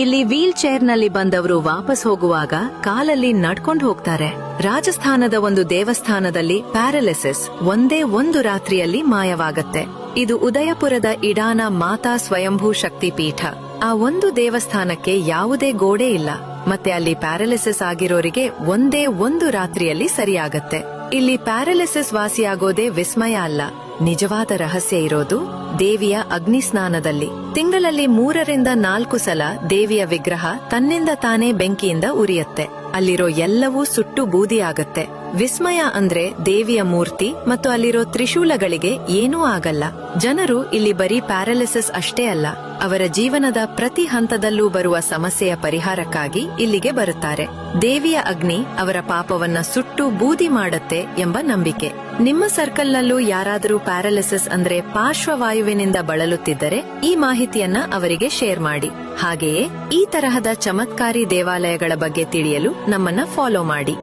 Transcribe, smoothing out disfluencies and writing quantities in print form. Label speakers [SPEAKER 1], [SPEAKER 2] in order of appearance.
[SPEAKER 1] ಇಲ್ಲಿ wheel chair ನಲ್ಲಿ ಬಂದವರು ವಾಪಸ್ ಹೋಗುವಾಗ ಕಾಲಲ್ಲಿ ನಡ್ಕೊಂಡು ಹೋಗ್ತಾರೆ. ರಾಜಸ್ಥಾನದ ಒಂದು ದೇವಸ್ಥಾನದಲ್ಲಿ ಪ್ಯಾರಾಲಿಸಿಸ್ ಒಂದೇ ಒಂದು ರಾತ್ರಿಯಲ್ಲಿ ಮಾಯವಾಗತ್ತೆ. ಇದು ಉದಯಪುರದ ಇಡಾನ ಮಾತಾ ಸ್ವಯಂಭೂ ಶಕ್ತಿ ಪೀಠ. ಆ ಒಂದು ದೇವಸ್ಥಾನಕ್ಕೆ ಯಾವುದೇ ಗೋಡೆ ಇಲ್ಲ, ಮತ್ತೆ ಅಲ್ಲಿ ಪ್ಯಾರಾಲಿಸಿಸ್ ಆಗಿರೋರಿಗೆ ಒಂದೇ ಒಂದು ರಾತ್ರಿಯಲ್ಲಿ ಸರಿಯಾಗತ್ತೆ. ಇಲ್ಲಿ ಪ್ಯಾರಾಲಿಸಿಸ್ ವಾಸಿಯಾಗೋದೇ ವಿಸ್ಮಯ ಅಲ್ಲ, ನಿಜವಾದ ರಹಸ್ಯ ಇರೋದು ದೇವಿಯ ಅಗ್ನಿಸ್ನಾನದಲ್ಲಿ. ತಿಂಗಳಲ್ಲಿ 3 ರಿಂದ 4 ಸಲ ದೇವಿಯ ವಿಗ್ರಹ ತನ್ನಿಂದ ತಾನೇ ಬೆಂಕಿಯಿಂದ ಉರಿಯತ್ತೆ. ಅಲ್ಲಿರೋ ಎಲ್ಲವೂ ಸುಟ್ಟು ಬೂದಿಯಾಗತ್ತೆ. ವಿಸ್ಮಯ ಅಂದ್ರೆ ದೇವಿಯ ಮೂರ್ತಿ ಮತ್ತು ಅಲ್ಲಿರೋ ತ್ರಿಶೂಲಗಳಿಗೆ ಏನೂ ಆಗಲ್ಲ. ಜನರು ಇಲ್ಲಿ ಬರೀ ಪ್ಯಾರಾಲಿಸಿಸ್ ಅಷ್ಟೇ ಅಲ್ಲ, ಅವರ ಜೀವನದ ಪ್ರತಿ ಹಂತದಲ್ಲೂ ಬರುವ ಸಮಸ್ಯೆಯ ಪರಿಹಾರಕ್ಕಾಗಿ ಇಲ್ಲಿಗೆ ಬರುತ್ತಾರೆ. ದೇವಿಯ ಅಗ್ನಿ ಅವರ ಪಾಪವನ್ನ ಸುಟ್ಟು ಬೂದಿ ಮಾಡತ್ತೆ ಎಂಬ ನಂಬಿಕೆ. ನಿಮ್ಮ ಸರ್ಕಲ್ನಲ್ಲೂ ಯಾರಾದರೂ ಪ್ಯಾರಾಲಿಸಿಸ್ ಅಂದ್ರೆ ಪಾರ್ಶ್ವವಾಯುವಿನಿಂದ ಬಳಲುತ್ತಿದ್ದರೆ ಈ ಮಾಹಿತಿಯನ್ನ ಅವರಿಗೆ ಶೇರ್ ಮಾಡಿ. ಹಾಗೆಯೇ ಈ ತರಹದ ಚಮತ್ಕಾರಿ ದೇವಾಲಯಗಳ ಬಗ್ಗೆ ತಿಳಿಯಲು ನಮ್ಮನ್ನ ಫಾಲೋ ಮಾಡಿ.